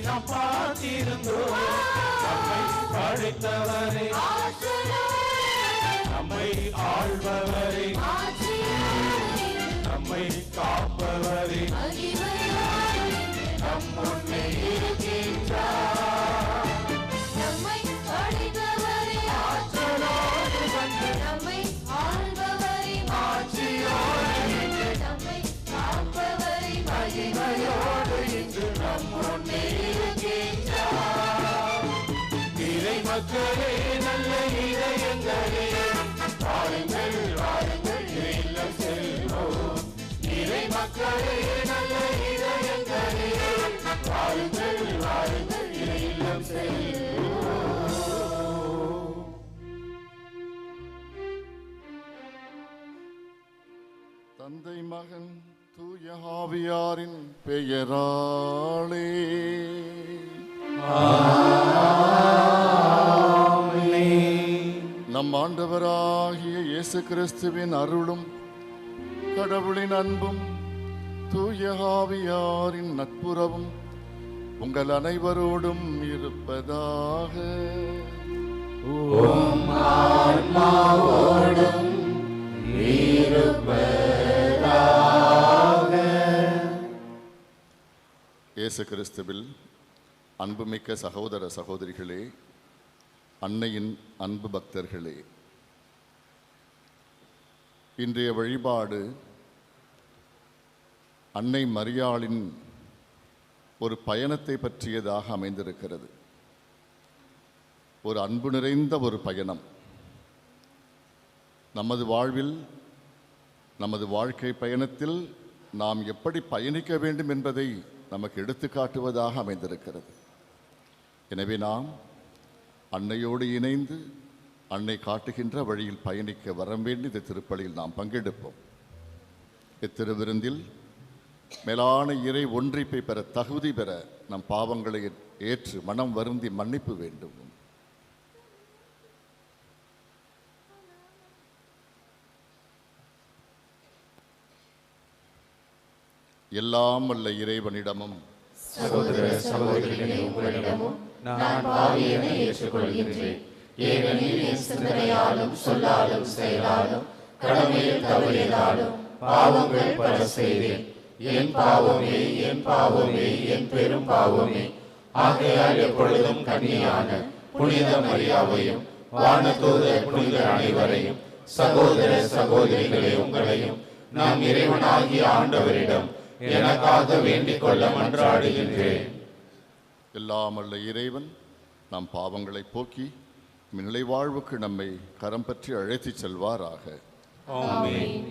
நாம் பார்த்திருந்தோம். நம்மை படைத்தவரை, நம்மை ஆள்பவரை, நம்மை காப்பவரை, நம் முன்னே இருக்கின்றார். நம்மை படைத்தவரை, ஆற்றலோடு வந்து நம்மை ஆள்பவரை, ஆட்சியோடு நம்மை காப்பவரை, மகிமையோடு இன்று நம் முன்னே இருக்கின்றார். இறை மக்களே, நல்ல இதயங்களே, வாருங்கள் வாருங்கள் இல்லம் செல்வோம். இறை மக்களே, நல்ல இதயங்களே, வாருங்கள் வாருங்கள் இல்லம் செல்வோம். தந்தை மகன் தூய ஆவியாரின் பெயராலே நம் ஆண்டவராகிய இயேசு கிறிஸ்துவின் அருளும் கடவுளின் அன்பும் தூய ஆவியாரின் நட்புறவும் உங்கள் அனைவரோடும் இருப்பதாக. இயேசு கிறிஸ்துவில் அன்புமிக்க சகோதர சகோதரிகளே, அன்னையின் அன்பு பக்தர்களே, இன்றைய வழிபாடு அன்னை மரியாளின் ஒரு பயணத்தை பற்றியதாக அமைந்திருக்கிறது. ஒரு அன்பு நிறைந்த ஒரு பயணம். நமது வாழ்வில், நமது வாழ்க்கை பயணத்தில் நாம் எப்படி பயணிக்க வேண்டும் என்பதை நமக்கு எடுத்து காட்டுவதாக அமைந்திருக்கிறது. எனவே நாம் அன்னையோடு இணைந்து அன்னை காட்டுகின்ற வழியில் பயணிக்க வரம் வேண்டி இந்த திருப்பலியில் நாம் பங்கெடுப்போம். இத்திருவிருந்தில் மேலான இறை ஒன்றிப்பை பெற, தகுதி பெற நம் பாவங்களை ஏற்று மனம் வருந்தி மன்னிப்பு வேண்டும். எல்லாம் வல்ல இறைவனிடமும் சகோதர சகோதரிகளே, உங்களிடமும் நான் பாவியனை ஏற்றுக்கொள்கின்றேன். ஏனெனில் என் சிந்தனையாலும் சொல்லாலும் செயலாலும் கடமையில் தவறியதாலும் பாவங்கள் பல செய்தேன். என் பாவமே, என் பாவமே, என் பெரும் பாவமே. ஆகையால் எப்பொழுதும் கன்னியான புனித மரியாவையும் வானதூதர் புனிதர் அனைவரையும் சகோதர சகோதரிகளே உங்களையும் நாம் இறைவனாகிய ஆண்டவரிடம் எனக்காக வேண்டிக் கொள்ள மன்றாடுகின்றேன். எல்லாம் வல்ல இறைவன் நம் பாவங்களை போக்கி நிலை வாழ்வுக்கு நம்மை கரம் பற்றி அழைத்துச் செல்வாராக. ஆமென்.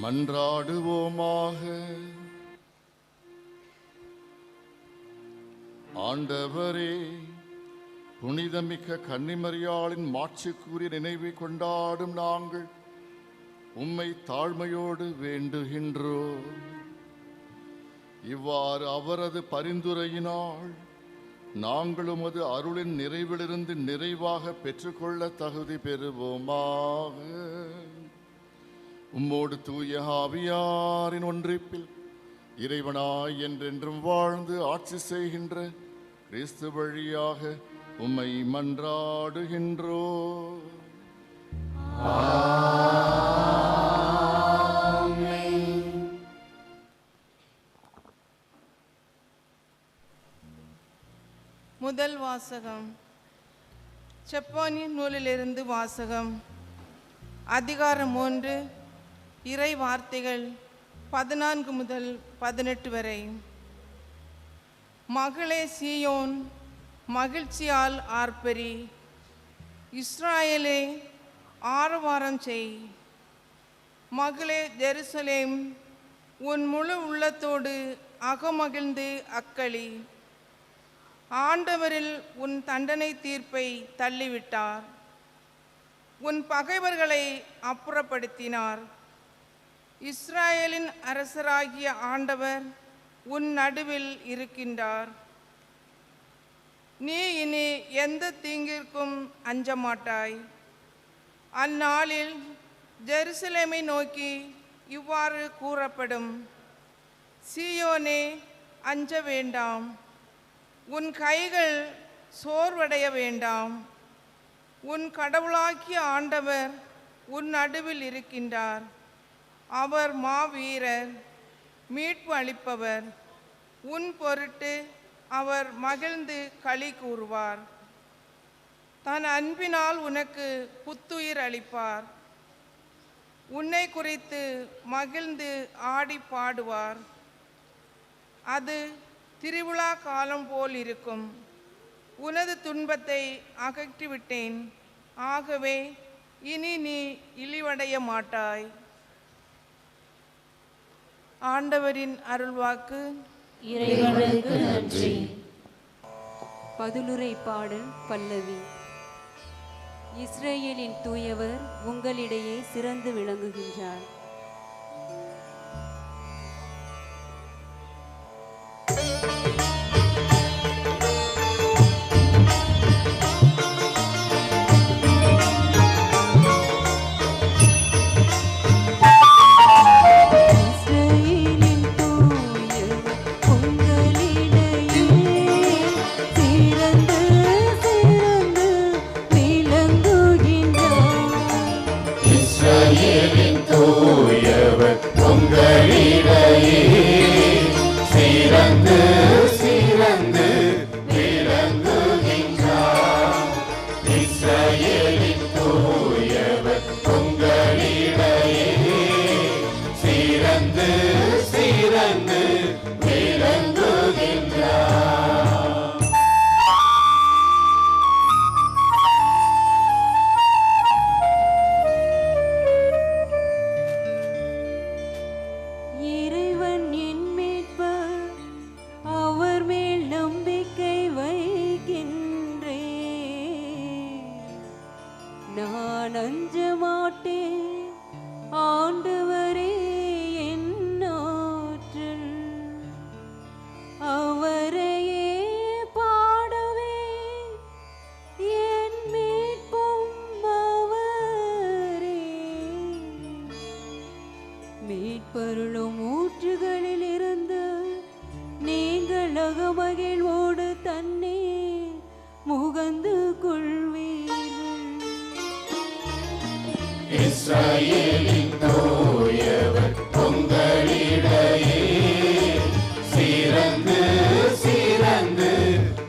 மன்றாடுவோமாக. ஆண்டவரே, புனிதமிக்க கன்னிமரியாளின் மாட்சிக்குரிய நினைவை கொண்டாடும் நாங்கள் உம்மை தாழ்மையோடு வேண்டுகின்றோம். இவ்வாறு அவரது பரிந்துரையினால் நாங்களும் அது அருளின் நிறைவிலிருந்து நிறைவாக பெற்றுக்கொள்ள தகுதி பெறுவோமாக. உம்மோடு தூய ஆவியாரின் ஒன்றிப்பில் இறைவனாய் என்றென்றும் வாழ்ந்து ஆட்சி செய்கின்ற கிறிஸ்து வழியாக உம்மை மன்றாடுகின்றோ. முதல் வாசகம். செப்பனின் நூலிலிருந்து வாசகம். அதிகாரம் 1, இறை வார்த்தைகள் 14 முதல் 18 வரை. மகளே சீயோன், மகிழ்ச்சியால் ஆர்ப்பரி, இஸ்ராயேலே ஆரவாரம் செய். மகளே ஜெருசலேம், உன் முழு உள்ளத்தோடு அகமகிழ்ந்து அக்களி. ஆண்டவரில் உன் தண்டனை தீர்ப்பை தள்ளிவிட்டார், உன் பகைவர்களை அப்புறப்படுத்தினார். இஸ்ராயேலின் அரசராகிய ஆண்டவர் உன் நடுவில் இருக்கின்றார். நீ இனி எந்த தீங்கிற்கும் அஞ்ச மாட்டாய். அந்நாளில் ஜெருசலேமை நோக்கி இவ்வாறு கூறப்படும்: சீயோனே, அஞ்ச வேண்டாம், உன் கைகள் சோர்வடைய வேண்டாம். உன் கடவுளாகிய ஆண்டவர் உன் நடுவில் இருக்கின்றார். அவர் மாவீரர், மீட்பு அளிப்பவர். உன் பொருட்டு அவர் மகிழ்ந்து களி கூறுவார். தன் அன்பினால் உனக்கு புத்துயிர் அளிப்பார். உன்னை குறித்து மகிழ்ந்து ஆடி பாடுவார். அது திருவிழா காலம் போல் இருக்கும். உனது துன்பத்தை அகற்றிவிட்டேன், ஆகவே இனி நீ இழிவடைய மாட்டாய். ஆண்டவரின் அருள்வாக்கு. இறைவனுக்கு நன்றி. பதிலுரை பாடல் பல்லவி. இஸ்ரேலின் தூயவர் உங்களிடையே சிறந்து விளங்குகின்றார். மீட்பருளும் ஊற்றுகளில் இருந்து நீங்கள் அகமகிழ்வோடு தண்ணீர் முகந்து கொள்வீர்கள். இஸ்ரவேலின் தூயவர் உங்களிடையே சிறந்து சிறந்து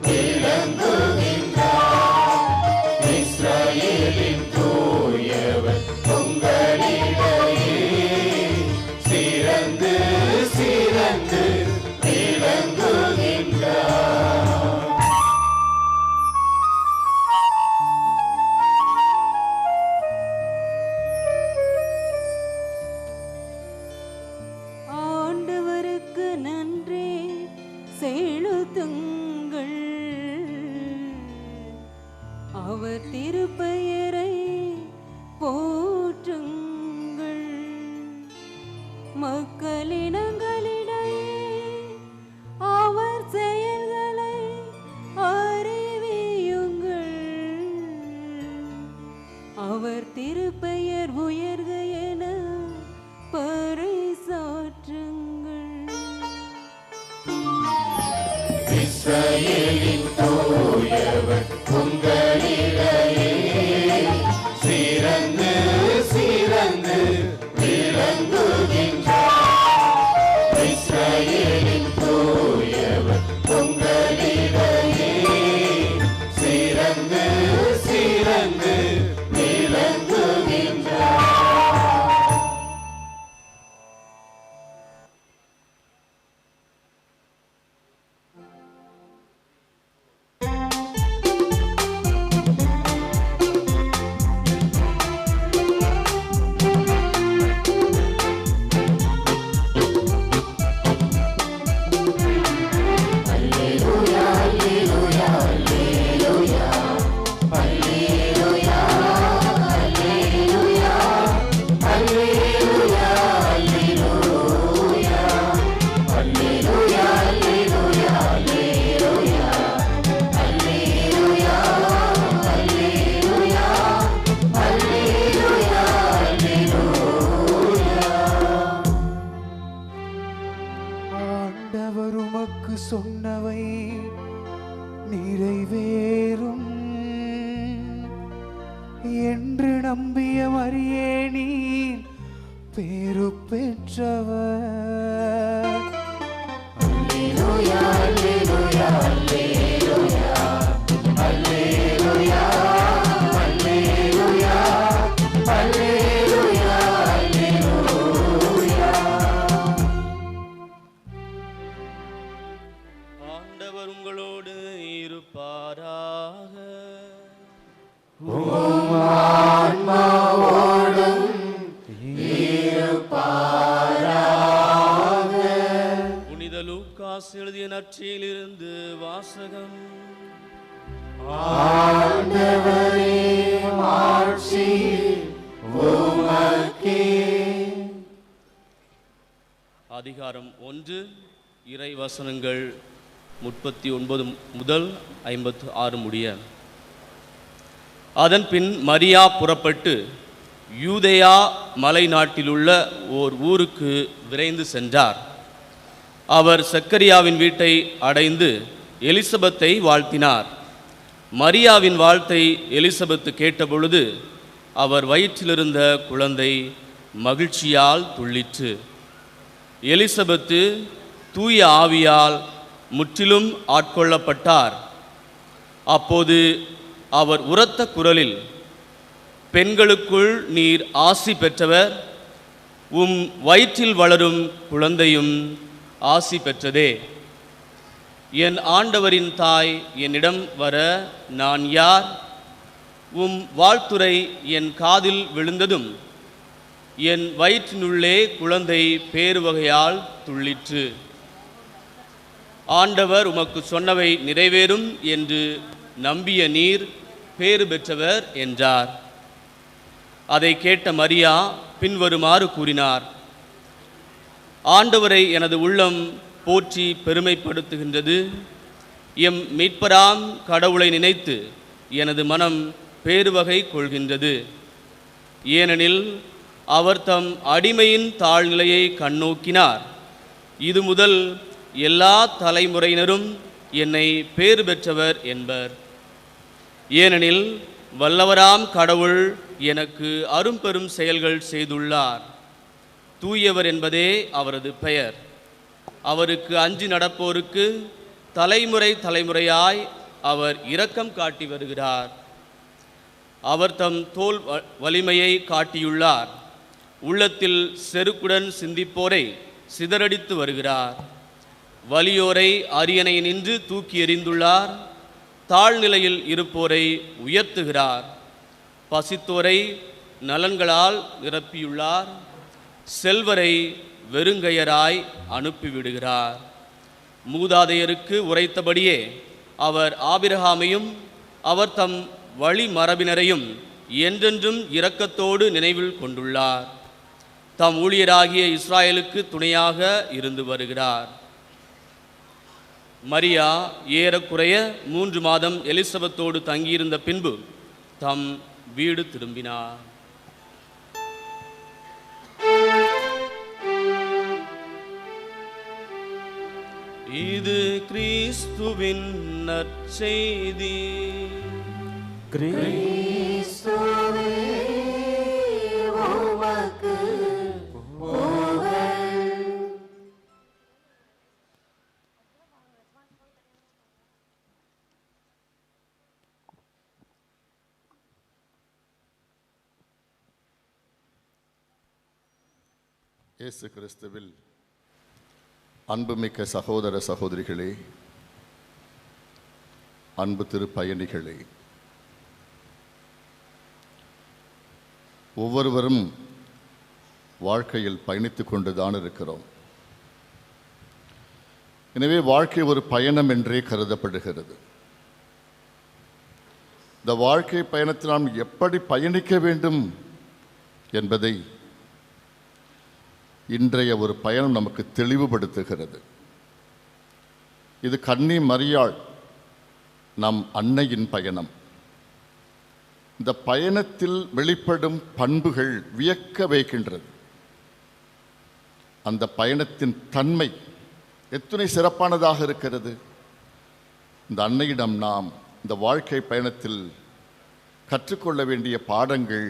விளங்குகின்றார். இஸ்ரவேலின் தூயவர் உங்களிடையே சிறந்து சிறந்து விளங்குகின்றார். ஆண்டவருக்கு நன்றி செலுத்துங்கள், அவர் திருப்பெயரை போற்றுங்கள். மக்களினங்களிடையே அவர் செயல்களை அறிவியுங்கள். அவர் திருப்பெயர் உயர்க என பறைசாற்றுங்கள். இஸ்ரவேலின் தூயவர் உங்களிடையே சிறந்து சிறந்து விளங்குகின்றார். இஸ்ரவேலின் தூயவர் உங்களிடையே சிறந்து சிறந்து விளங்குகின்றார். ஆண்டவர் உமக்கு சொன்னவை நிறைவேறும் என்று நம்பிய மரியே நீர் பேரு பெற்றவர். ஆண்டவர் உங்களோடு இருப்பாராக. புனித லூக்காஸ் எழுதிய நற்செய்தியிலிருந்து வாசகம். அதிகாரம் 1 இறை வசனங்கள் 39 முதல் 56 முடிய. அதன் பின் மரியா புறப்பட்டு யூதேயா மலை நாட்டிலுள்ள ஓர் ஊருக்கு விரைந்து சென்றார். அவர் சக்கரியாவின் வீட்டை அடைந்து எலிசபெத்தை வாழ்த்தினார். மரியாவின் வாழ்த்தை எலிசபெத்து கேட்டபொழுது அவர் வயிற்றிலிருந்த குழந்தை மகிழ்ச்சியால் துள்ளிற்று. எலிசபெத்து தூய ஆவியால் முற்றிலும் ஆட்கொள்ளப்பட்டார். அப்போது அவர் உரத்த குரலில், பெண்களுக்குள் நீர் ஆசி பெற்றவர், உம் வயிற்றில் வளரும் குழந்தையும் ஆசி பெற்றதே. என் ஆண்டவரின் தாய் என்னிடம் வர நான் யார்? உம் வாழ்த்துரை என் காதில் விழுந்ததும் என் வயிற்றினுள்ளே குழந்தை பேருவகையால் துள்ளிற்று. ஆண்டவர் உமக்கு சொன்னவை நிறைவேறும் என்று நம்பிய நீர் பேறு பெற்றவர் என்றார். அதை கேட்ட மரியா பின்வருமாறு கூறினார்: ஆண்டவரை எனது உள்ளம் போற்றி பெருமைப்படுத்துகின்றது. எம் மீட்பராம் கடவுளை நினைத்து எனது மனம் பேருவகை கொள்கின்றது. ஏனெனில் அவர் தம் அடிமையின் தாழ்நிலையை கண்ணோக்கினார். இது முதல் எல்லா தலைமுறையினரும் என்னை பேறு பெற்றவர் என்பர். ஏனெனில் வல்லவராம் கடவுள் எனக்கு அரும்பெரும் செயல்கள் செய்துள்ளார். தூயவர் என்பதே அவரது பெயர். அவருக்கு அஞ்சி நடப்போருக்கு தலைமுறை தலைமுறையாய் அவர் இரக்கம் காட்டி வருகிறார். அவர் தம் தோல் வலிமையை காட்டியுள்ளார். உள்ளத்தில் செருக்குடன் சிந்திப்போரை சிதறடித்து வருகிறார். வலியோரை அரியணை நின்று தூக்கி எறிந்துள்ளார். தாழ்நிலையில் இருப்போரை உயர்த்துகிறார். பசித்தோரை நலன்களால் நிரப்பியுள்ளார். செல்வரை வெறுங்கையராய் அனுப்பிவிடுகிறார். மூதாதையருக்கு உரைத்தபடியே அவர் ஆபிரகாமையும் அவர் தம் வழி மரபினரையும் என்றென்றும் இரக்கத்தோடு நினைவில் கொண்டுள்ளார். தம் ஊழியராகிய இஸ்ராயலுக்கு துணையாக இருந்து வருகிறார். மரியா ஏறக்குறைய 3 மாதம் எலிசபெத்தோடு தங்கியிருந்த பின்பு தம் வீடு திரும்பினார். இது கிறிஸ்துவின் நற்செய்தி. இயேசு கிறிஸ்துவில் அன்புமிக்க சகோதர சகோதரிகளே, அன்பு திருப்பயணிகளே, ஒவ்வொருவரும் வாழ்க்கையில் பயணித்துக் கொண்டுதான் இருக்கிறோம். எனவே வாழ்க்கை ஒரு பயணம் என்றே கருதப்படுகிறது. இந்த வாழ்க்கை பயணத்தில் நாம் எப்படி பயணிக்க வேண்டும் என்பதை இன்றைய ஒரு பயணம் நமக்கு தெளிவுபடுத்துகிறது. இது கன்னி மரியாள் நம் அன்னையின் பயணம். இந்த பயணத்தில் வெளிப்படும் பண்புகள் வியக்க வைக்கின்றது. அந்த பயணத்தின் தன்மை எத்தனை சிறப்பானதாக இருக்கிறது. இந்த அன்னையிடம் நாம் இந்த வாழ்க்கை பயணத்தில் கற்றுக்கொள்ள வேண்டிய பாடங்கள்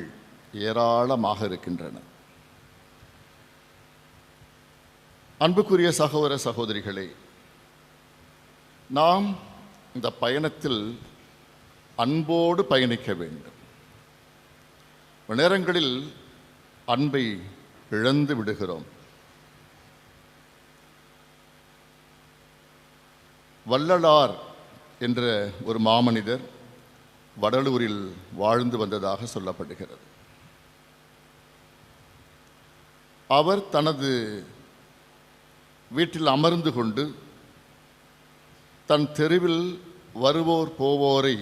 ஏராளமாக இருக்கின்றன. அன்புக்குரிய சகோதர சகோதரிகளே, நாம் இந்த பயணத்தில் அன்போடு பயணிக்க வேண்டும். நேரங்களில் அன்பை இழந்து விடுகிறோம். வள்ளலார் என்ற ஒரு மாமனிதர் வடலூரில் வாழ்ந்து வந்ததாக சொல்லப்படுகிறது. அவர் தனது வீட்டில் அமர்ந்து கொண்டு தன் தெருவில் வருவோர் போவோரை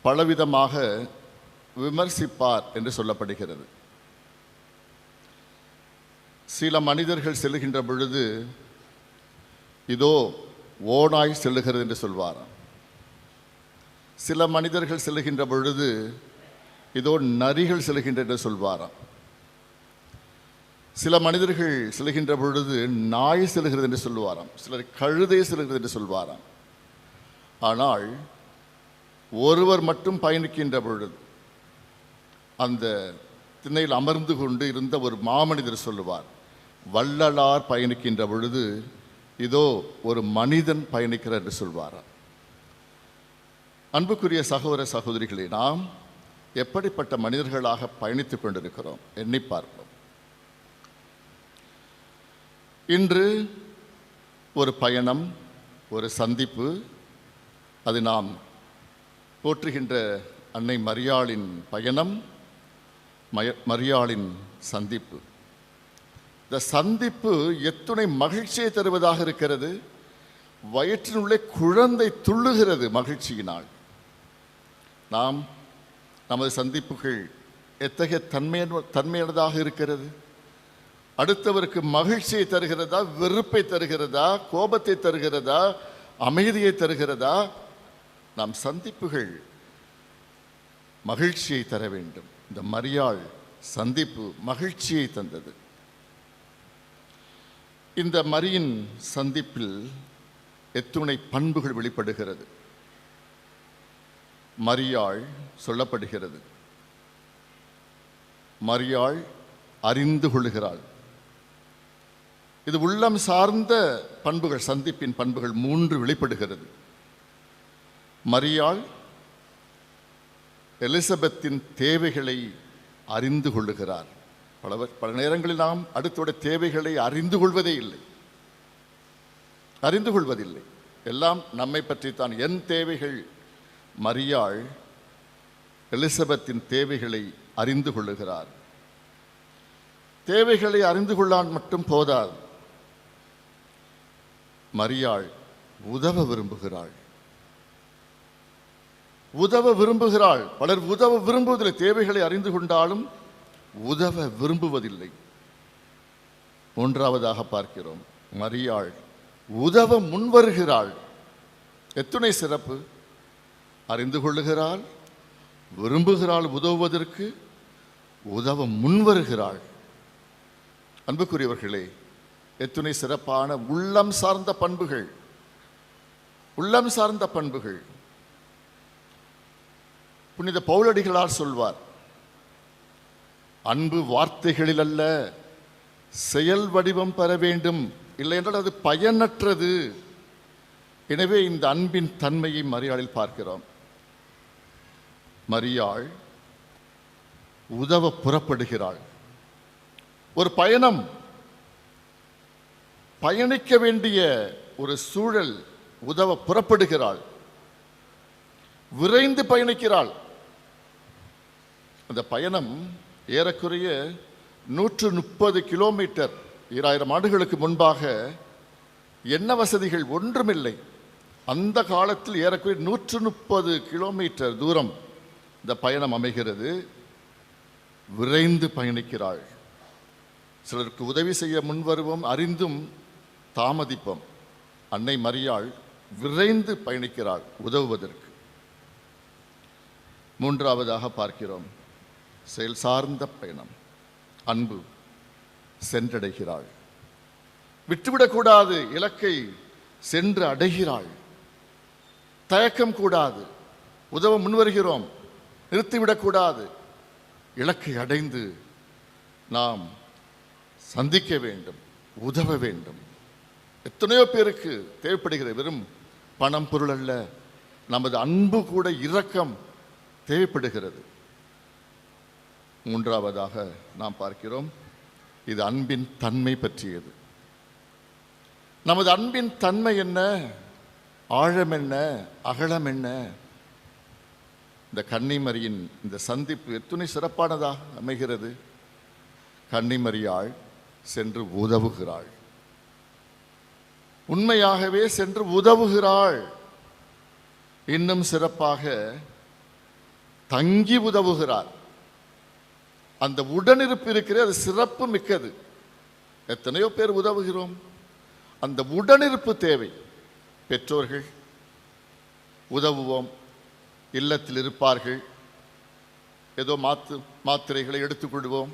பலவிதமாக விமர்சிப்பார் என்று சொல்லப்படுகிறது. சில மனிதர்கள் செல்கின்ற பொழுது இதோ ஓநாய் செல்லுகிறது என்று சொல்வாராம். சில மனிதர்கள் செல்லுகின்ற பொழுது இதோ நரிகள் செல்கின்ற என்று சொல்வாராம். சில மனிதர்கள் செல்கின்ற பொழுது நாய் செல்கிறது என்று சொல்லுவாராம். சிலர் கழுதை செல்கிறது என்று சொல்வாராம். ஆனால் ஒருவர் மட்டும் பயணிக்கின்ற பொழுது அந்த திண்ணையில் அமர்ந்து கொண்டு இருந்த ஒரு மாமனிதர் சொல்லுவார், வள்ளலார் பயணிக்கின்ற பொழுது இதோ ஒரு மனிதன் பயணிக்கிறார் என்று சொல்வாராம். அன்புக்குரிய சகோதர சகோதரிகளே, நாம் எப்படிப்பட்ட மனிதர்களாக பயணித்துக் கொண்டிருக்கிறோம் எண்ணி பார்ப்போம். இன்று ஒரு பயணம், ஒரு சந்திப்பு, அது நாம் போற்றுகின்ற அன்னை மரியாளின் பயணம், மரியாளின் சந்திப்பு. இந்த சந்திப்பு எத்துணை மகிழ்ச்சியை தருவதாக இருக்கிறது. வயிற்றினுள்ளே குழந்தை துள்ளுகிறது மகிழ்ச்சியினால். நாம் நமது சந்திப்புகள் எத்தகைய தன்மையானதாக இருக்கிறது. அடுத்தவருக்கு மகிழ்ச்சியை தருகிறதா, வெறுப்பை தருகிறதா, கோபத்தை தருகிறதா, அமைதியை தருகிறதா? நாம் சந்திப்புகள் மகிழ்ச்சியை தர வேண்டும். இந்த மரியாள் சந்திப்பு மகிழ்ச்சியை தந்தது. இந்த மரியின் சந்திப்பில் எத்துணை பண்புகள் வெளிப்படுகிறது. மரியாள் சொல்லப்படுகிறது, மரியாள் அறிந்து கொள்ளுகிறாள். இது உள்ளம் சார்ந்த பண்புகள், சந்திப்பின் பண்புகள் 3 வெளிப்படுகிறது. மரியாள் எலிசபெத்தின் தேவைகளை அறிந்து கொள்ளுகிறார். பல நேரங்களில் நாம் அடுத்தோட தேவைகளை அறிந்து கொள்வதில்லை. எல்லாம் நம்மை பற்றித்தான். என் தேவைகள். மரியாள் எலிசபெத்தின் தேவைகளை அறிந்து கொள்ளுகிறார். தேவைகளை அறிந்து கொள்ளான் மட்டும் போதாது, மரியாள் உதவ விரும்புகிறாள். பலர் உதவ விரும்புவதில்லை. தேவைகளை அறிந்து கொண்டாலும் உதவ விரும்புவதில்லை. 3ஆவதாக பார்க்கிறோம், மரியாள் உதவ முன்வருகிறாள். எத்துணை சிறப்பு! அறிந்து கொள்ளுகிறாள், விரும்புகிறாள் உதவுவதற்கு, உதவ முன்வருகிறாள். அன்புக்குரியவர்களே, எத்துணை சிறப்பான உள்ளம் சார்ந்த பண்புகள், உள்ளம் சார்ந்த பண்புகள். புனித பவுலடிகளார் சொல்வார், அன்பு வார்த்தைகளில் அல்ல செயல் வடிவம் பெற வேண்டும், இல்லை என்றால் அது பயனற்றது. எனவே இந்த அன்பின் தன்மையை மரியாளில் பார்க்கிறோம். மரியாள் உதவ புறப்படுகிறாள். ஒரு பயணம், பயணிக்க வேண்டிய ஒரு சூழல், உதவ புறப்படுகிறாள், விரைந்து பயணிக்கிறாள். அந்த பயணம் ஏறக்குறைய 130 கிலோமீட்டர். 2000 ஆண்டுகளுக்கு முன்பாக என்ன வசதிகள் ஒன்றுமில்லை. அந்த காலத்தில் ஏறக்குறைய 130 கிலோமீட்டர் தூரம் இந்த பயணம் அமைகிறது. விரைந்து பயணிக்கிறாள். சிலருக்கு உதவி செய்ய முன்வருவோம், அறிந்தும் தாமதிப்போம். அன்னை மரியாள் விரைந்து பயணிக்கிறாள் உதவுவதற்கு. மூன்றாவதாக பார்க்கிறோம் செயல் சார்ந்த பயணம், அன்பு. சென்றடைகிறாள், விட்டுவிடக்கூடாது, இலக்கை சென்று அடைகிறாள். தயக்கம் கூடாது, உதவ முன்வருகிறோம், நிறுத்திவிடக்கூடாது. இலக்கை அடைந்து நாம் சந்திக்க வேண்டும், உதவ வேண்டும். எத்தனையோ பேருக்கு தேவைப்படுகிற வெறும் பணம் பொருள் அல்ல, நமது அன்பு கூட, இரக்கம் தேவைப்படுகிறது. மூன்றாவதாக நாம் பார்க்கிறோம், இது அன்பின் தன்மை பற்றியது. நமது அன்பின் தன்மை என்ன, ஆழம் என்ன, அகலம் என்ன? இந்த கன்னிமரியின் இந்த சந்திப்பு எத்தனை சிறப்பானதாக அமைகிறது. கன்னிமரியாள் சென்று உதவுகிறாள், உண்மையாகவே சென்று உதவுகிறாள். இன்னும் சிறப்பாக தங்கி உதவுகிறார். அந்த உடனிருப்பு இருக்கிறது, அது சிறப்பு மிக்கது. எத்தனையோ பேர் உதவுகிறோம், அந்த உடனிருப்பு தேவை. பெற்றோர்கள் உதவுவோம், இல்லத்தில் இருப்பார்கள், ஏதோ மாத்திரைகளை எடுத்துக்கொள்வோம்,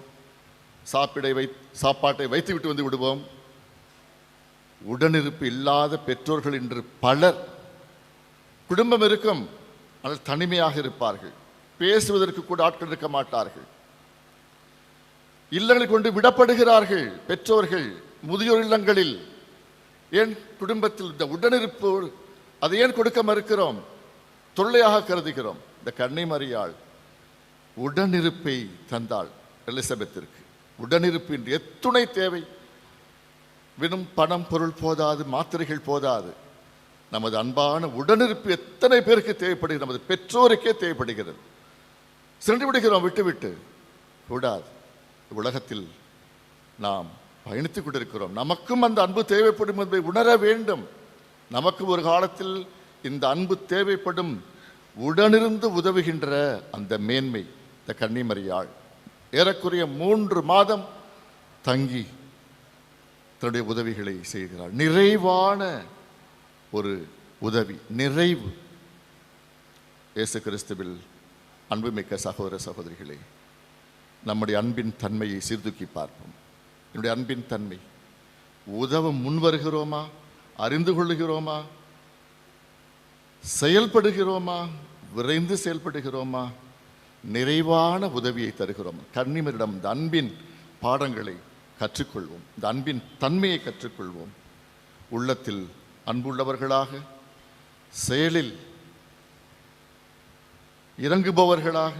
சாப்பாட்டை வைத்துவிட்டு வந்து விடுவோம். உடனிருப்பு இல்லாத பெற்றோர்கள் இன்று பலர். குடும்பம் இருக்கும், ஆனால் தனிமையாக இருப்பார்கள், பேசுவதற்கு கூட ஆட்கள் இருக்க மாட்டார்கள். இல்லங்களில் கொண்டு விடப்படுகிறார்கள் பெற்றோர்கள், முதியோர் இல்லங்களில். ஏன் குடும்பத்தில் இந்த உடனிருப்பு, அதை ஏன் கொடுக்க மறுக்கிறோம், தொல்லையாக கருதுகிறோம்? இந்த கன்னிமரியாள் உடனிருப்பை தந்தாள் எலிசபெத்திற்கு. உடனிருப்பு இன்று எத்துணை தேவை. வெறும் பணம் பொருள் போதாது, மாத்திரைகள் போதாது. நமது அன்பான உடனிருப்பு எத்தனை பேருக்கு தேவைப்படுகிறது, நமது பெற்றோருக்கே தேவைப்படுகிறது. சென்று விடுகிறோம் விட்டுவிட்டு. கூடாது. உலகத்தில் நாம் பயணித்துக் கொண்டிருக்கிறோம், நமக்கும் அந்த அன்பு தேவைப்படும் என்பதை உணர வேண்டும். நமக்கு ஒரு காலத்தில் இந்த அன்பு தேவைப்படும். உடனிருந்து உதவுகின்ற அந்த மேன்மை இந்த கன்னிமரியாள் ஏறக்குறைய 3 மாதம் தங்கி தன்னுடைய உதவிகளை செய்கிறாள். நிறைவான ஒரு உதவி, நிறைவு. இயேசு கிறிஸ்துவில் அன்புமிக்க சகோதர சகோதரிகளே, நம்முடைய அன்பின் தன்மையை சீர்தூக்கி பார்ப்போம். என்னுடைய அன்பின் தன்மை, உதவ முன்வருகிறோமா, அறிந்து கொள்ளுகிறோமா, செயல்படுகிறோமா, விரைந்து செயல்படுகிறோமா, நிறைவான உதவியை தருகிறோம். கன்னிமரிடம் இந்த அன்பின் பாடங்களை கற்றுக்கொள்வோம், இந்த அன்பின் தன்மையை கற்றுக்கொள்வோம். உள்ளத்தில் அன்புள்ளவர்களாக, செயலில் இறங்குபவர்களாக,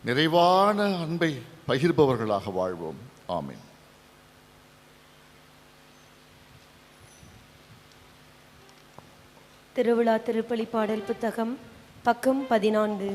நிறைவான அன்பை பகிர்பவர்களாக வாழ்வோம். ஆமென். திருவிழா திருப்பலி பாடல் புத்தகம் பக்கம் 14.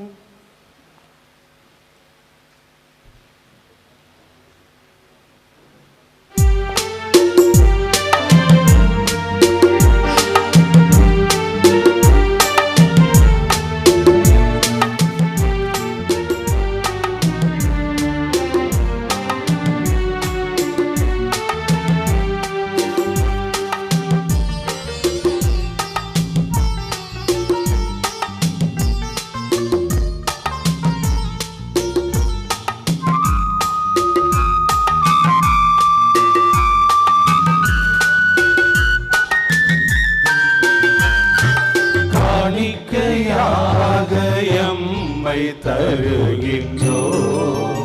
காணிக்கையாக எம்மை தருகின்றோம்.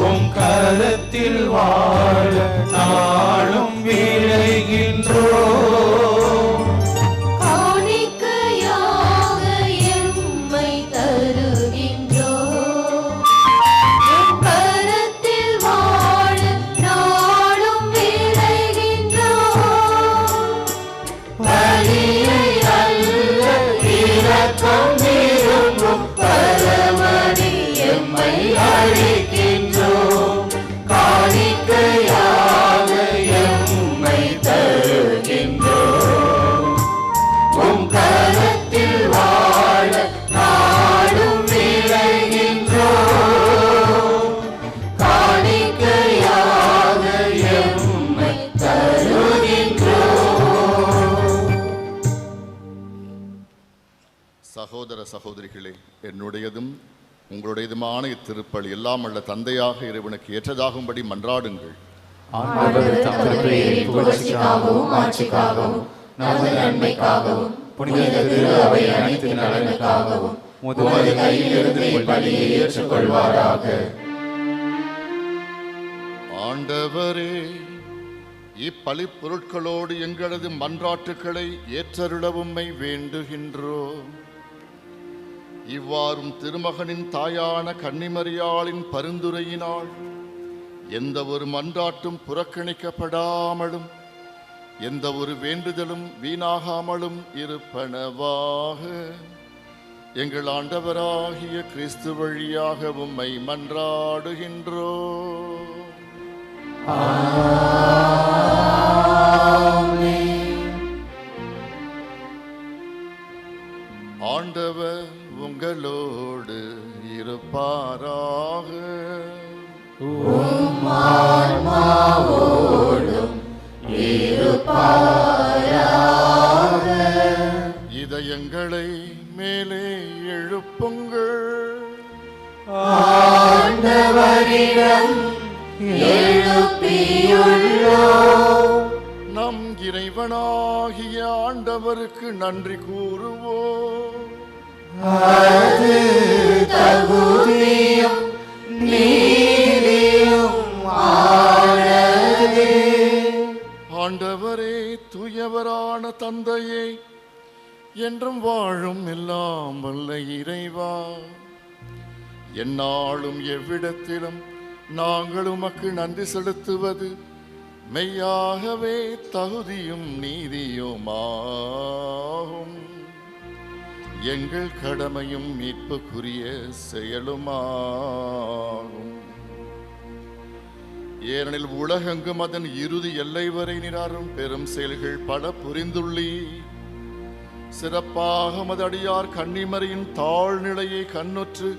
உம் கரத்தில் வாழ நாளும் விளைகின்றோம். காணிக்கையாக எம்மை தருகின்றோம். உம் கரத்தில் வாழ நாளும் விளைகின்றோம். பலியை அல்ல இரக்கம் விரும்பும் பரமனை எம்மை அழைக்கின்றோம். காணிக்கையாக எம்மை தருகின்றோம். உம் கரத்தில் வாழ நாடும் விளைகின்றோம். காணிக்கையாக எம்மை தருகின்றோம். சகோதர சகோதரிகளே, என்னுடையதும் உங்களுடையதுமான இத்திருப்பலி எல்லாம் உள்ள தந்தையாக இறைவனுக்கு ஏற்றதாகும்படி மன்றாடுங்கள். ஆண்டவர் தம் திருப்பெயரின் புகழ்ச்சிக்காகவும் ஆட்சிக்காகவும் நமது நன்மைக்காகவும் புனித திரு அவை அனைத்து நலனுக்காகவும் உமது கையிலிருந்து இப்பலியை ஏற்றுக்கொள்வாராக. ஆண்டவரே, இப்பலி பொருட்களோடு எங்களது மன்றாட்டுக்களை ஏற்றருளவும்மை வேண்டுகின்றோம். இவ்வாறும் திருமகனின் தாயான கன்னிமரியாளின் பரிந்துரையினால் எந்த ஒரு மன்றாட்டும் புறக்கணிக்கப்படாமலும் எந்த ஒரு வேண்டுதலும் வீணாகாமலும் இருப்பனவாக எங்கள் ஆண்டவராகிய கிறிஸ்து வழியாக உம்மை மன்றாடுகின்றோம். ஆண்டவர் உங்களோடு இருப்பாராக. இதயங்களை மேலே எழுப்புங்கள். ஆண்டவரிடம் எழுப்பியுள்ளோம். நம் இறைவனாகிய ஆண்டவருக்கு நன்றி கூறுவோம். அது தகுதியும் நீதியும் ஆனதே. ஆண்டவரே, தூயவரான தந்தையே, என்றும் வாழும் எல்லாம் வல்ல இறைவா, எந்நாளும் எவ்விடத்திலும் நாங்கள் உமக்கு நன்றி செலுத்துவது மெய்யாகவே தகுதியும் நீதியுமாகும். எங்கள் கடமையும் மீட்புக்குரிய செயலுமாகும். ஏனெனில் உலகெங்கும் அதன் இறுதி எல்லை வரை நிறாரும் பெரும் செயல்கள் பல புரிந்துள்ளி. சிறப்பாக மதடியார் கன்னிமரியின் தாழ்நிலையை கண்ணுற்று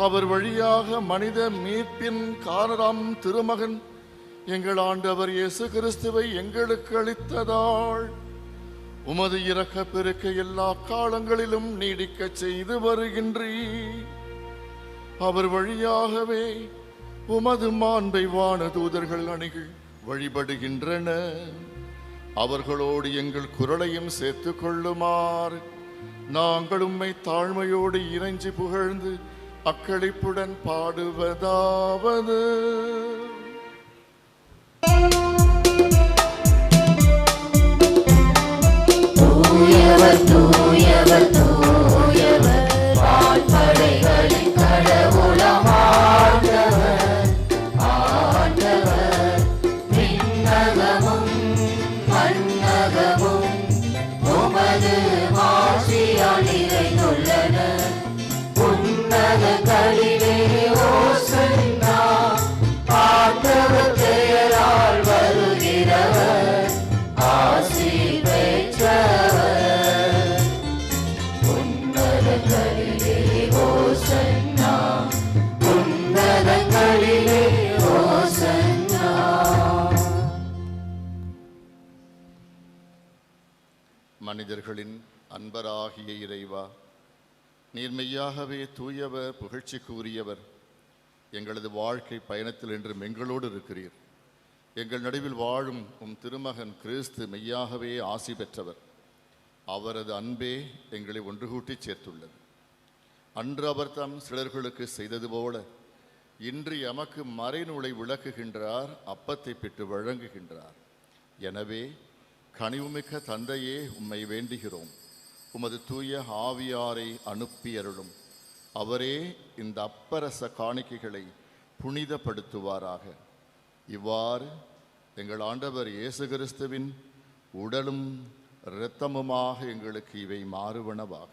அவர் வழியாக மனித மீட்பின் காரணம் திருமகன் எங்கள் ஆண்டவர் இயேசு கிறிஸ்துவை எங்களுக்கு அளித்ததால் உமது இரக்க பெருக்க எல்லா காலங்களிலும் நீடிக்க செய்து வருகின்றீர். அவர் வழியாகவே உமது மாண்பை வான தூதர்கள் அணிகள் வழிபடுகின்றன. அவர்களோடு எங்கள் குரலையும் சேர்த்து கொள்ளுமாறு நாங்கள் உம்மை தாழ்மையோடு இறைஞ்சி புகழ்ந்து அக்களிப்புடன் பாடுவதாவது. தூயவர் தூயவர் தூயவர் வான்படைகளின் கடவுளாம் ஆண்டவர். ஆண்டவர் விண்ணகமும் மண்ணகமும் உமது மாட்சியால் நிறைந்துள்ளன. உன்னதங்களிலே ஓசன்னா. ஆண்டவர் பெயரால் வருகிறவர் ஆசி பெற்றவர். உன்னதங்களிலே ஓசன்னா. உன்னதங்களிலே ஓசன்னா. மனிதர்களின் அன்பராகிய இறைவா, நீர் மெய்யாகவே தூயவர், புகழ்ச்சிக்கு உரியவர். எங்களது வாழ்க்கை பயணத்தில் என்றும் எங்களோடு இருக்கிறீர். எங்கள் நடுவில் வாழும் உம் திருமகன் கிறிஸ்து மெய்யாகவே ஆசி பெற்றவர். அவரது அன்பே எங்களை ஒன்று கூட்டி சேர்த்துள்ளது. அன்று அவர் தம் சிலர்களுக்கு செய்தது போல இன்று எமக்கு மறைநூலை விளக்குகின்றார், அப்பத்தை பெற்று வழங்குகின்றார். எனவே கனிவுமிக்க தந்தையே, உம்மை வேண்டுகிறோம், உமது தூய ஆவியாரை அனுப்பியருளும். அவரே இந்த அப்பரச காணிக்கைகளை புனிதப்படுத்துவாராக. இவ்வாறு எங்கள் ஆண்டவர் இயேசு கிறிஸ்துவின் உடலும் இரத்தமுமாக எங்களுக்கு இவை மாறுவனவாக.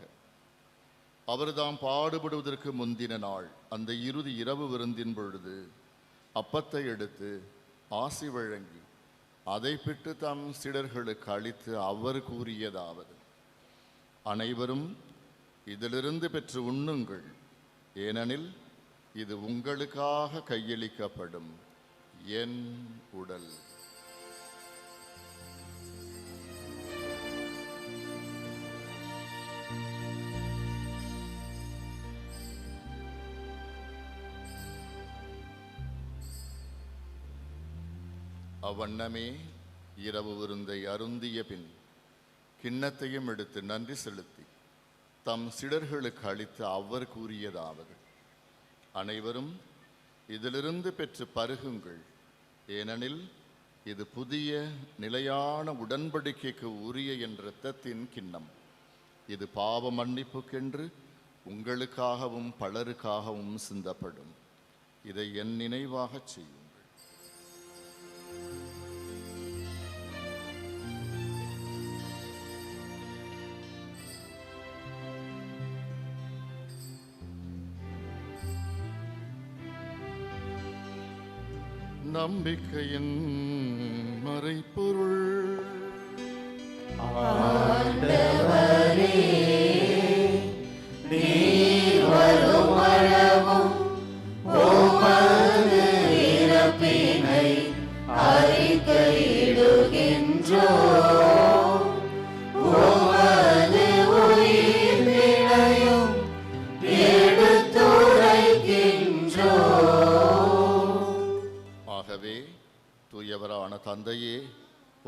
அவர்தாம் பாடுபடுவதற்கு முந்தின நாள் அந்த இறுதி இரவு விருந்தின் பொழுது அப்பத்தை எடுத்து ஆசி வழங்கி அதை பிட்டு தம் சீடர்களுக்கு அளித்து அவர் கூறியதாவது: அனைவரும் இதிலிருந்து பெற்று உண்ணுங்கள், ஏனெனில் இது உங்களுக்காக கையளிக்கப்படும் என் உடல். அவ்வண்ணமே இரவு விருந்தை அருந்திய பின் கிண்ணத்தையும் எடுத்து நன்றி செலுத்தி தம் சிடர்களுக்கு அளித்து அவர் கூறியதாவது: அனைவரும் இதிலிருந்து பெற்று பருகுங்கள், ஏனெனில் இது புதிய நிலையான உடன்படிக்கைக்கு உரிய என் இரத்தத்தின் கிண்ணம். இது பாவ மன்னிப்புக்கென்று உங்களுக்காகவும் பலருக்காகவும் சிந்தப்படும். இதை என் நினைவாகச் செய்யும். நம்பிக்கையின் மறைப்பொருள். ஆண்டவரே, நீர் வரும் அளவும் உமது இறப்பினை அறிக்கையிடுகின்றோம், உமது உயிர்ப்பினையும் எடுத்துரைக்கின்றோம். ஆகவே தூயவரான தந்தையே,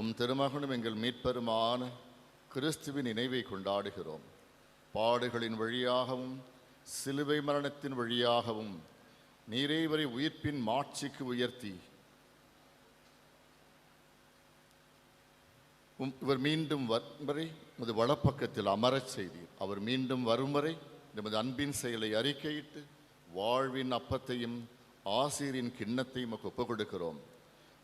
உம் திருமகனும் எங்கள் மீட்பெருமான கிறிஸ்துவின் நினைவை கொண்டாடுகிறோம். பாடுகளின் வழியாகவும் சிலுவை மரணத்தின் வழியாகவும் நீரே இவரை உயிர்ப்பின் மாட்சிக்கு உயர்த்தி இவர் மீண்டும் வரும் வரை உமது வலப்பக்கத்தில் அமரச் செய்தீர். அவர் மீண்டும் வரும் வரை நமது அன்பின் செயலை அறிக்கையிட்டு வாழ்வின் அப்பத்தையும் ஆசீரின் கிண்ணத்தையும் ஒப்புக் கொடுக்கிறோம்.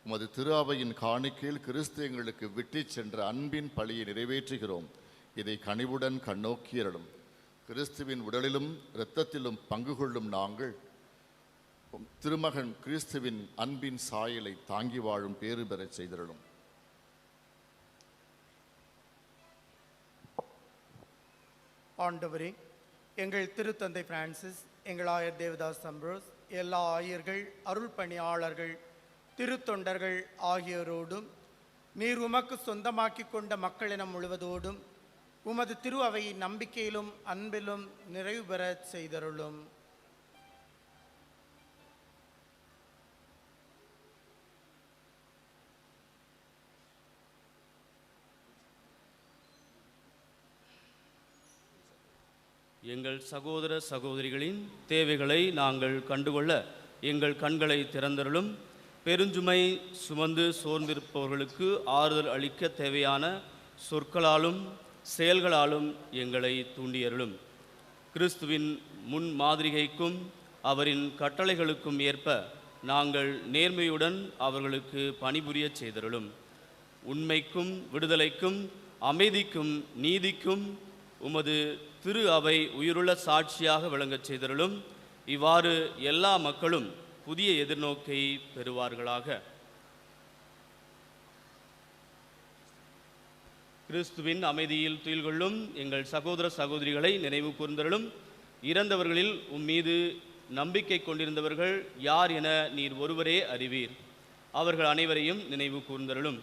உமது திரு அவையின் காணிக்கையில் கிறிஸ்து எங்களுக்கு விட்டு சென்ற அன்பின் பழியை நிறைவேற்றுகிறோம். இதை கனிவுடன் கண்ணோக்கியருளும். கிறிஸ்துவின் உடலிலும் இரத்தத்திலும் பங்கு கொள்ளும் நாங்கள் திருமகன் கிறிஸ்துவின் அன்பின் சாயலை தாங்கி வாழும் பேறு பெறச் செய்திருளும். ஆண்டவரே, எங்கள் திருத்தந்தை பிரான்சிஸ், எங்கள் ஆயர் தேவதாஸ் அம்ப்ரோஸ், எல்லா ஆயர்கள், அருள் பணியாளர்கள், திருத்தொண்டர்கள் ஆகியோரோடும் நீர் உமக்கு சொந்தமாக்கி கொண்ட மக்களினம் முழுவதோடும் உமது திரு அவையின் நம்பிக்கையிலும் அன்பிலும் நிறைவு பெறச் செய்தருளும். எங்கள் சகோதர சகோதரிகளின் தேவைகளை நாங்கள் கண்டுகொள்ள எங்கள் கண்களை திறந்தருளும். பெருஞ்சுமை சுமந்து சோர்ந்திருப்பவர்களுக்கு ஆறுதல் அளிக்க தேவையான சொற்களாலும் செயல்களாலும் எங்களை தூண்டியருளும். கிறிஸ்துவின் முன் மாதிரிகைக்கும் அவரின் கட்டளைகளுக்கும் ஏற்ப நாங்கள் நேர்மையுடன் அவர்களுக்கு பணிபுரிய செய்தருளும். உண்மைக்கும் விடுதலைக்கும் அமைதிக்கும் நீதிக்கும் உமது திரு அவை உயிருள்ள சாட்சியாக விளங்கச் செய்தருளும். இவ்வாறு எல்லா மக்களும் புதிய எதிர்நோக்கை பெறுவார்களாக. கிறிஸ்துவின் அமைதியில் துயில்கொள்ளும் எங்கள் சகோதர சகோதரிகளை நினைவு கூர்ந்தருளும். இறந்தவர்களில் உம்மீது நம்பிக்கை கொண்டிருந்தவர்கள் யார் என நீர் ஒருவரே அறிவீர். அவர்கள் அனைவரையும் நினைவு கூர்ந்தருளும்.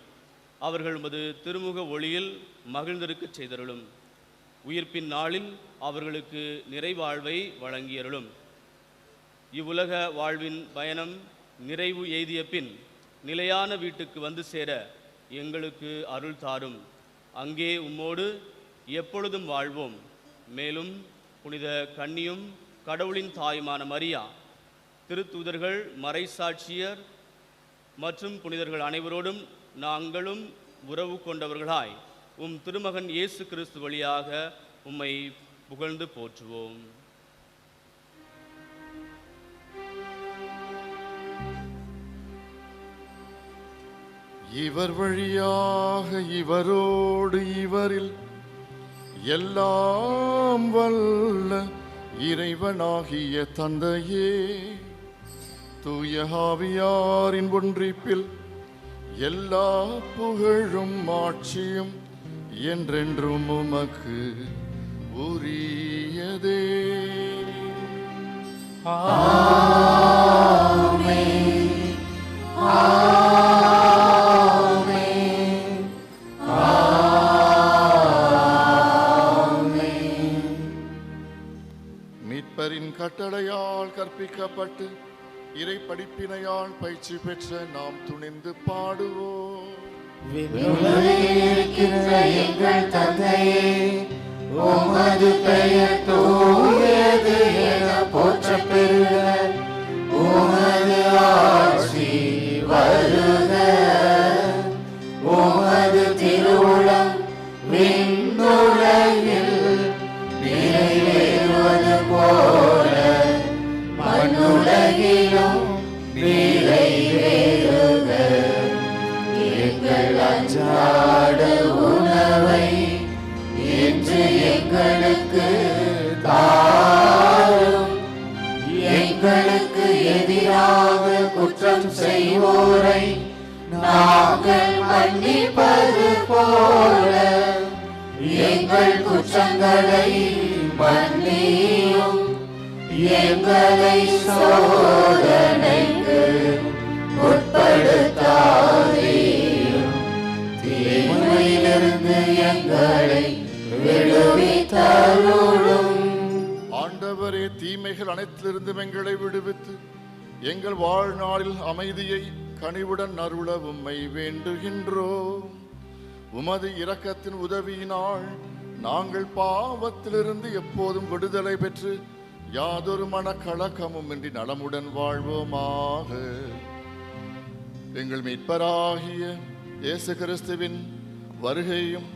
அவர்கள் உமது திருமுக ஒளியில் மகிழ்ந்திருக்கச் செய்தருளும். உயிர்ப்பின் நாளில் அவர்களுக்கு நிறைவாழ்வை வழங்கியருளும். இவ்வுலக வாழ்வின் பயணம் நிறைவு எய்திய பின் நிலையான வீட்டுக்கு வந்து சேர எங்களுக்கு அருள் தாரும். அங்கே உம்மோடு எப்பொழுதும் வாழ்வோம். மேலும் புனித கன்னியும் கடவுளின் தாயுமான மரியா, திருத்தூதர்கள், மறைசாட்சியர் மற்றும் புனிதர்கள் அனைவரோடும் நாங்களும் உறவு கொண்டவர்களாய் உம் திருமகன் இயேசு கிறிஸ்து வழியாக உம்மை புகழ்ந்து போற்றுவோம். இவர் வழியாக இவரோடு இவரில் எல்லாம் வல்ல இறைவனாகிய தந்தையே, தூய ஆவியாரின் ஒன்றிப்பில் எல்லா புகழும் ஆட்சியும் என்றென்றும் உமக்கு உரியதே. மீட்பரின் கட்டளையால் கற்பிக்கப்பட்டு இறை படிப்பினையால் பயிற்சி பெற்ற நாம் துணிந்து பாடுவோம். விண்ணுலகில் எங்கள் தந்தையே, உமது பெயர் தூயது என போற்றப் பெறுக. உமது ஆட்சி வருக. உமது திருவுளம் விண்ணுலகில் நிறைவேறுவது போல மண்ணுலகிலும் நிறைவேறுக. எங்கள் அன்றாட உணவை இன்று எங்களுக்கு தாரும். எங்களுக்கு எதிராக குற்றம் செய்வோரை நாங்கள் மன்னிப்பது போல எங்கள் குற்றங்களை மன்னியும். எங்களை சோதனைக்கு உட்படுத்தாதேயும். தீமையிலிருந்து எங்களை விடுவித்தருளும். ஆண்டவரே, தீமைகள் அனைத்திலிருந்தும் எங்களை விடுவித்து எங்கள் வாழ்நாளில் அமைதியை கனிவுடன் அருள உம்மை வேண்டுகின்றோம். உமது இரக்கத்தின் உதவியினால் நாங்கள் பாவத்திலிருந்து எப்போதும் விடுதலை பெற்று யாதொரு மனக்கலக்கமும் இன்றி நலமுடன் வாழ்வோமாக. எங்கள் மீட்பராகிய இயேசு கிறிஸ்துவின் வருகையும்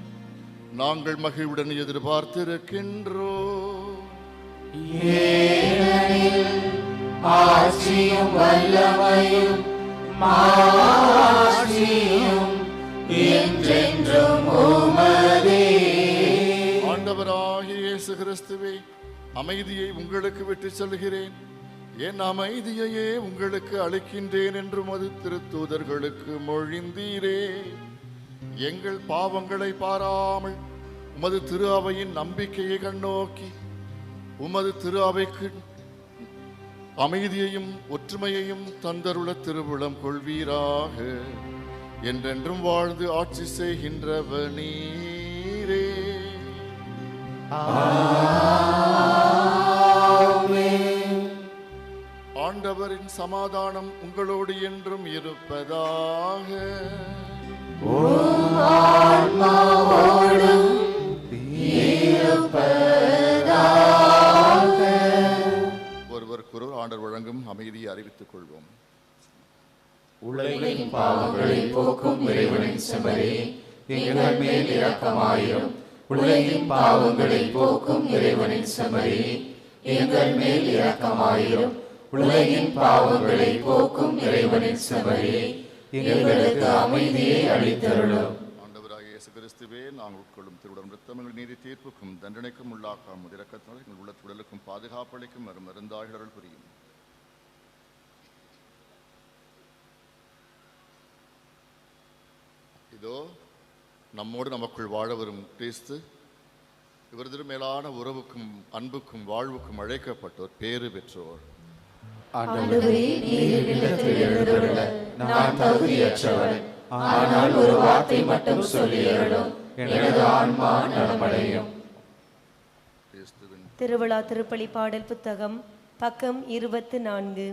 நாங்கள் மகிழ்வுடன் எதிர்பார்த்திருக்கின்றோம். ஏனெனில் ஆட்சியும் வல்லமையும் மாட்சியும் என்றென்றும் உமதே. ஆண்டவராகிய இயேசு கிறிஸ்துவே, அமைதியை உங்களுக்கு விட்டு செல்கிறேன், என் அமைதியையே உங்களுக்கு அளிக்கின்றேன் என்று உமது திருத்தூதர்களுக்கு மொழிந்தீரே. எங்கள் பாவங்களை பாராமல் உமது திரு அவையின் நம்பிக்கையை கண்ணோக்கி உமது திரு அவைக்கு அமைதியையும் ஒற்றுமையையும் தந்தருள திருவுளம் கொள்வீராக. என்றென்றும் வாழ்ந்து ஆட்சி செய்கின்றவ நீரே. ஆண்டவரின் சமாதானம் உங்களோடு என்றும் இருப்பதாக. ஒருவருக்கொரு ஆண்டவர் வழங்கும் அமைதியை அறிவித்துக் கொள்வோம். உலகின் பாவங்களை போக்கும் இறைவனின் செம்மறே, எங்கள் மேல் இரக்கமாயிரும். உலகின் பாவங்களை போக்கும் இறைவனின் செம்மறே, எங்கள் மேல் இரக்கமாயிரும். உலகின் பாவங்களை போக்கும் இறைவனின் செம்மறே, எங்களுக்கு அமைதியை அளித்தருளும். ஆண்டவராகிய இயேசு கிறிஸ்துவே, நாங்கள் உட்கொள்ளும் திருவுடன் இரத்தம் எங்கள் நீதி தீர்ப்புக்கும் தண்டனைக்கும் உள்ளாக்காம இரக்கத்தினால் எங்கள் உள்ளத்துடலுக்கும் பாதுகாப்பளிக்கும் மருந்தாகிடல் புரியும். இதோ நம்மோடு நமக்குள் வாழ வரும் கிறிஸ்து, இவரது மேலான உறவுக்கும் அன்புக்கும் வாழ்வுக்கும் அழைக்கப்பட்டோர், பேறு பெற்றோர். ஆண்டவரே, நீர் இல்லத்தில் எழுந்தருள நான் தகுதியற்றவன். ஆனால் ஒரு வார்த்தை மட்டும் சொல்லியருளும், எனது ஆன்மா நலமடையும். திருவிழா திருப்பலி பாடல் புத்தகம் பக்கம் 24.